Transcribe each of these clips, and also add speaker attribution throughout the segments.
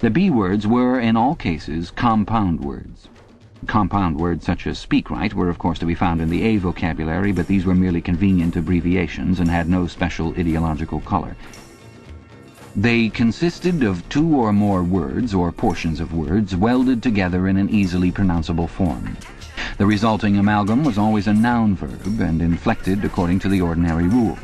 Speaker 1: The B words were, in all cases, compound words. Compound words such as speak right were of course to be found in the A vocabulary, but these were merely convenient abbreviations and had no special ideological color. They consisted of two or more words or portions of words welded together in an easily pronounceable form. The resulting amalgam was always a noun verb and inflected according to the ordinary rules.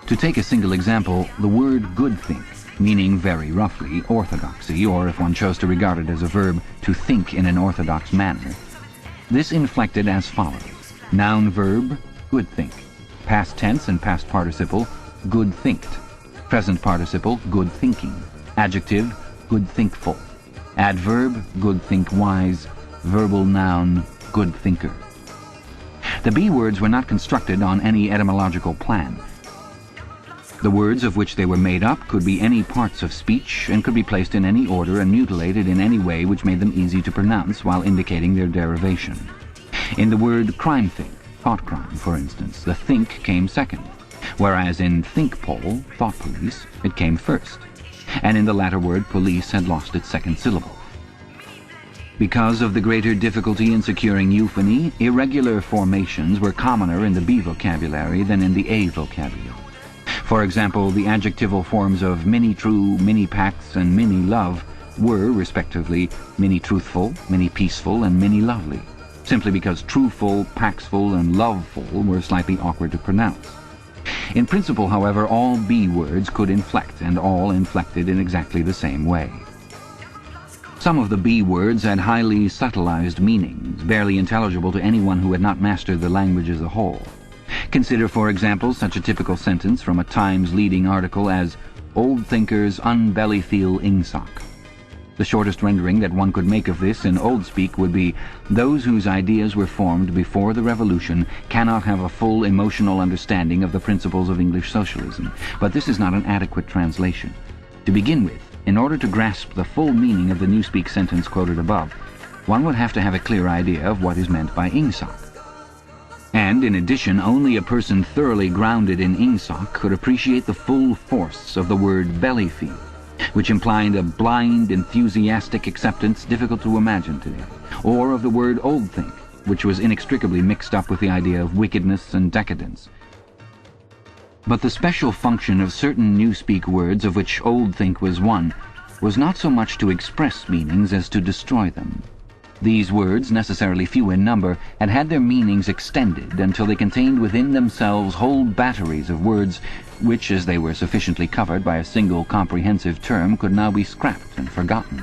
Speaker 1: To take a single example, the word good think, meaning very roughly orthodoxy, or if one chose to regard it as a verb, to think in an orthodox manner. This inflected as follows: noun verb, good think; past tense and past participle, good thinked; present participle, good thinking; adjective, good thinkful; adverb, good think wise; verbal noun, good thinker. The B words were not constructed on any etymological plan. The words of which they were made up could be any parts of speech and could be placed in any order and mutilated in any way which made them easy to pronounce while indicating their derivation. In the word crime think, thought crime, for instance, the think came second, whereas in think poll, thought police, it came first, and in the latter word police had lost its second syllable. Because of the greater difficulty in securing euphony, irregular formations were commoner in the B vocabulary than in the A vocabulary. For example, the adjectival forms of mini-true, mini-pax, and mini-love were, respectively, mini-truthful, mini-peaceful, and mini-lovely, simply because truthful, paxful, and loveful were slightly awkward to pronounce. In principle, however, all B words could inflect, and all inflected in exactly the same way. Some of the B words had highly subtilized meanings, barely intelligible to anyone who had not mastered the language as a whole. Consider, for example, such a typical sentence from a Times leading article as "Old thinkers unbellyfeel ingsoc." The shortest rendering that one could make of this in old speak would be, "Those whose ideas were formed before the Revolution cannot have a full emotional understanding of the principles of English socialism." But this is not an adequate translation. To begin with, in order to grasp the full meaning of the Newspeak sentence quoted above, one would have to have a clear idea of what is meant by ingsoc. And, in addition, only a person thoroughly grounded in ingsoc could appreciate the full force of the word bellyfeel, which implied a blind, enthusiastic acceptance difficult to imagine today, or of the word old think, which was inextricably mixed up with the idea of wickedness and decadence. But the special function of certain Newspeak words, of which old think was one, was not so much to express meanings as to destroy them. These words, necessarily few in number, had had their meanings extended until they contained within themselves whole batteries of words which, as they were sufficiently covered by a single comprehensive term, could now be scrapped and forgotten.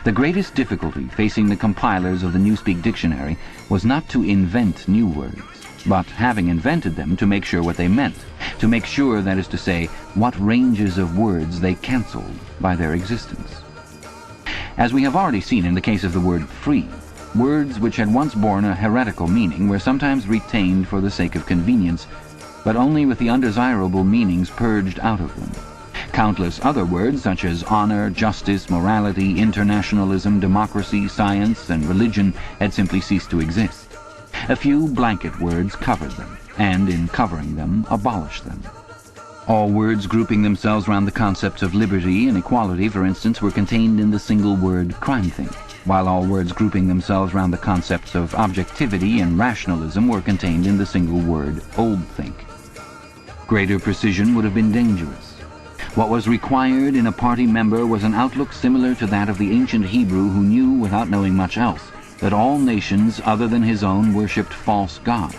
Speaker 1: The greatest difficulty facing the compilers of the Newspeak Dictionary was not to invent new words, but, having invented them, to make sure what they meant, to make sure, that is to say, what ranges of words they cancelled by their existence. As we have already seen in the case of the word free, words which had once borne a heretical meaning were sometimes retained for the sake of convenience, but only with the undesirable meanings purged out of them. Countless other words such as honor, justice, morality, internationalism, democracy, science, and religion had simply ceased to exist. A few blanket words covered them, and in covering them, abolished them. All words grouping themselves round the concepts of liberty and equality, for instance, were contained in the single word crime think, while all words grouping themselves round the concepts of objectivity and rationalism were contained in the single word old think. Greater precision would have been dangerous. What was required in a party member was an outlook similar to that of the ancient Hebrew who knew, without knowing much else, that all nations other than his own worshipped false gods.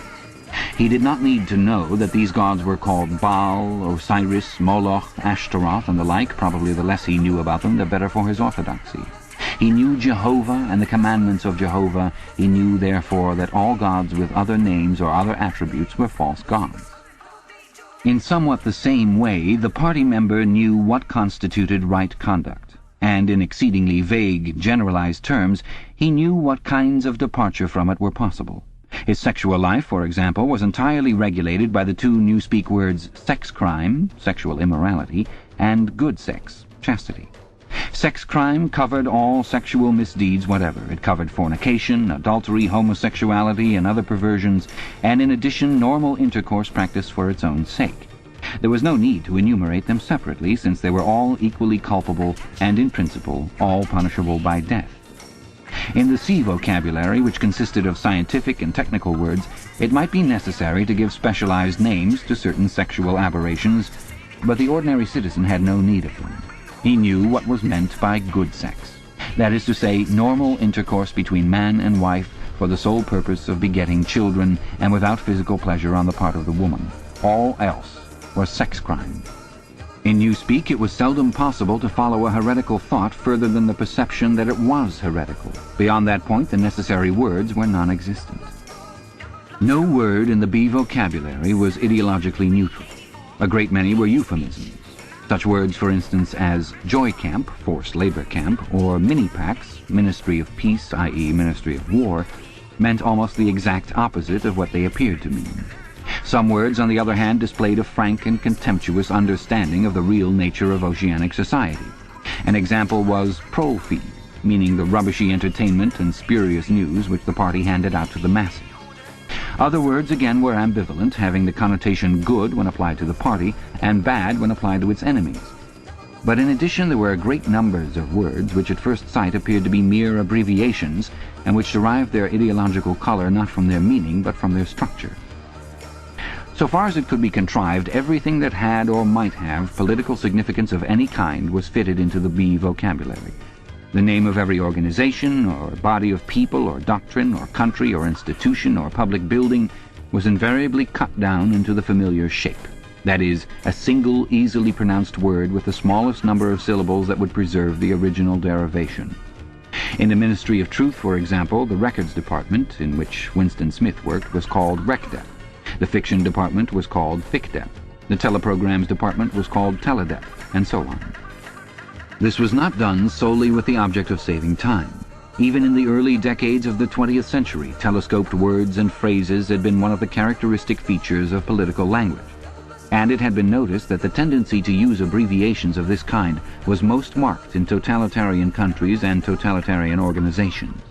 Speaker 1: He did not need to know that these gods were called Baal, Osiris, Moloch, Ashtaroth, and the like. Probably the less he knew about them, the better for his orthodoxy. He knew Jehovah and the commandments of Jehovah. He knew, therefore, that all gods with other names or other attributes were false gods. In somewhat the same way, the party member knew what constituted right conduct, and in exceedingly vague, generalized terms, he knew what kinds of departure from it were possible. His sexual life, for example, was entirely regulated by the two Newspeak words sex crime, sexual immorality, and good sex, chastity. Sex crime covered all sexual misdeeds whatever. It covered fornication, adultery, homosexuality, and other perversions, and in addition normal intercourse practiced for its own sake. There was no need to enumerate them separately, since they were all equally culpable and, in principle, all punishable by death. In the C vocabulary, which consisted of scientific and technical words, it might be necessary to give specialized names to certain sexual aberrations, but the ordinary citizen had no need of them. He knew what was meant by good sex. That is to say, normal intercourse between man and wife for the sole purpose of begetting children and without physical pleasure on the part of the woman. All else was sex crime. In Newspeak, it was seldom possible to follow a heretical thought further than the perception that it was heretical. Beyond that point, the necessary words were non-existent. No word in the B vocabulary was ideologically neutral. A great many were euphemisms. Such words, for instance, as joy camp, forced labor camp, or mini-pax, ministry of peace, i.e. ministry of war, meant almost the exact opposite of what they appeared to mean. Some words, on the other hand, displayed a frank and contemptuous understanding of the real nature of oceanic society. An example was prole-feed, meaning the rubbishy entertainment and spurious news which the party handed out to the masses. Other words, again, were ambivalent, having the connotation good when applied to the party and bad when applied to its enemies. But in addition, there were great numbers of words which at first sight appeared to be mere abbreviations and which derived their ideological color not from their meaning but from their structure. So far as it could be contrived, everything that had or might have political significance of any kind was fitted into the B vocabulary. The name of every organization, or body of people, or doctrine, or country, or institution, or public building was invariably cut down into the familiar shape. That is, a single, easily pronounced word with the smallest number of syllables that would preserve the original derivation. In the Ministry of Truth, for example, the Records Department, in which Winston Smith worked, was called RecDep. The Fiction Department was called FicDep. The Teleprograms Department was called Teledep, and so on. This was not done solely with the object of saving time. Even in the early decades of the 20th century, telescoped words and phrases had been one of the characteristic features of political language. And it had been noticed that the tendency to use abbreviations of this kind was most marked in totalitarian countries and totalitarian organizations.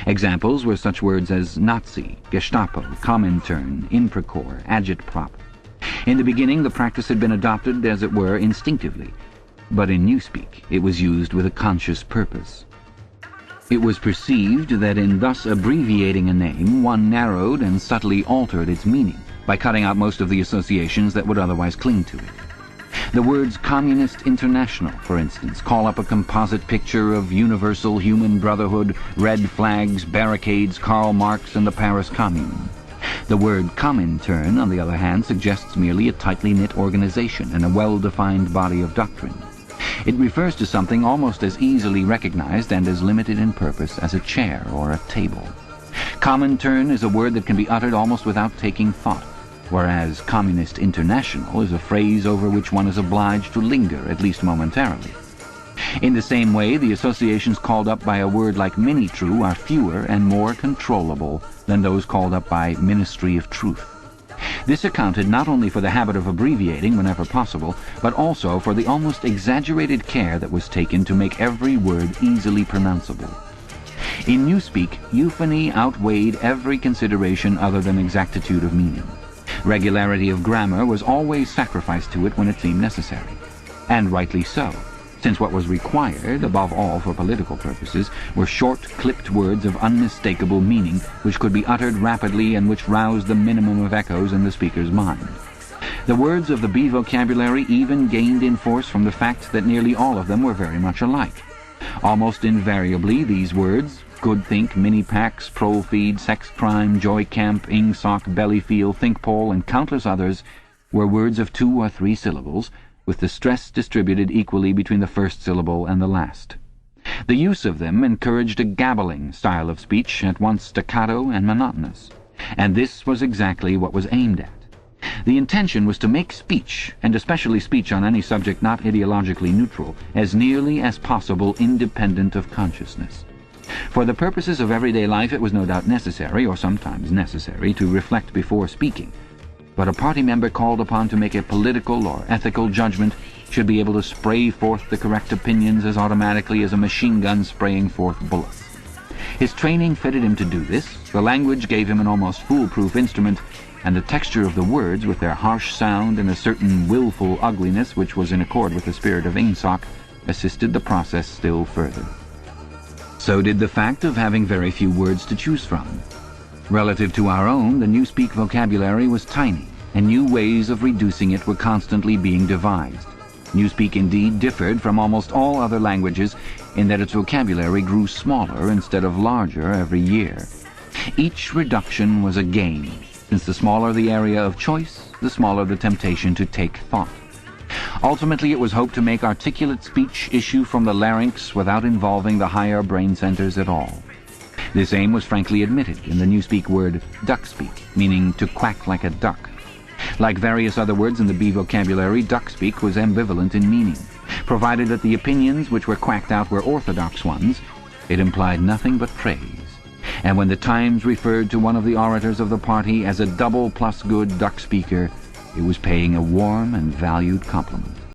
Speaker 1: Examples were such words as Nazi, Gestapo, Comintern, Inprecore, Agitprop. In the beginning, the practice had been adopted, as it were, instinctively, but in Newspeak it was used with a conscious purpose. It was perceived that in thus abbreviating a name, one narrowed and subtly altered its meaning by cutting out most of the associations that would otherwise cling to it. The words Communist International, for instance, call up a composite picture of universal human brotherhood, red flags, barricades, Karl Marx, and the Paris Commune. The word Comintern, on the other hand, suggests merely a tightly knit organization and a well-defined body of doctrine. It refers to something almost as easily recognized and as limited in purpose as a chair or a table. Comintern is a word that can be uttered almost without taking thought, whereas Communist International is a phrase over which one is obliged to linger, at least momentarily. In the same way, the associations called up by a word like Mini-True are fewer and more controllable than those called up by Ministry of Truth. This accounted not only for the habit of abbreviating whenever possible, but also for the almost exaggerated care that was taken to make every word easily pronounceable. In Newspeak, euphony outweighed every consideration other than exactitude of meaning. Regularity of grammar was always sacrificed to it when it seemed necessary, and rightly so, since what was required, above all for political purposes, were short, clipped words of unmistakable meaning, which could be uttered rapidly and which roused the minimum of echoes in the speaker's mind. The words of the B vocabulary even gained in force from the fact that nearly all of them were very much alike. Almost invariably, these words, good think, mini-pax, prole-feed, sex crime, joy camp, ing-sock, belly-feel, think-pole, and countless others, were words of 2 or 3 syllables, with the stress distributed equally between the first syllable and the last. The use of them encouraged a gabbling style of speech, at once staccato and monotonous, and this was exactly what was aimed at. The intention was to make speech, and especially speech on any subject not ideologically neutral, as nearly as possible independent of consciousness. For the purposes of everyday life it was no doubt necessary, or sometimes necessary, to reflect before speaking, but a party member called upon to make a political or ethical judgment should be able to spray forth the correct opinions as automatically as a machine gun spraying forth bullets. His training fitted him to do this, the language gave him an almost foolproof instrument, and the texture of the words, with their harsh sound and a certain willful ugliness which was in accord with the spirit of Ingsoc, assisted the process still further. So did the fact of having very few words to choose from. Relative to our own, the Newspeak vocabulary was tiny, and new ways of reducing it were constantly being devised. Newspeak indeed differed from almost all other languages in that its vocabulary grew smaller instead of larger every year. Each reduction was a gain, since the smaller the area of choice, the smaller the temptation to take thought. Ultimately, it was hoped to make articulate speech issue from the larynx without involving the higher brain centers at all. This aim was frankly admitted in the Newspeak word duckspeak, meaning to quack like a duck. Like various other words in the B vocabulary, duckspeak was ambivalent in meaning. Provided that the opinions which were quacked out were orthodox ones, it implied nothing but praise. And when the Times referred to one of the orators of the party as a double plus good duck speaker, it was paying a warm and valued compliment.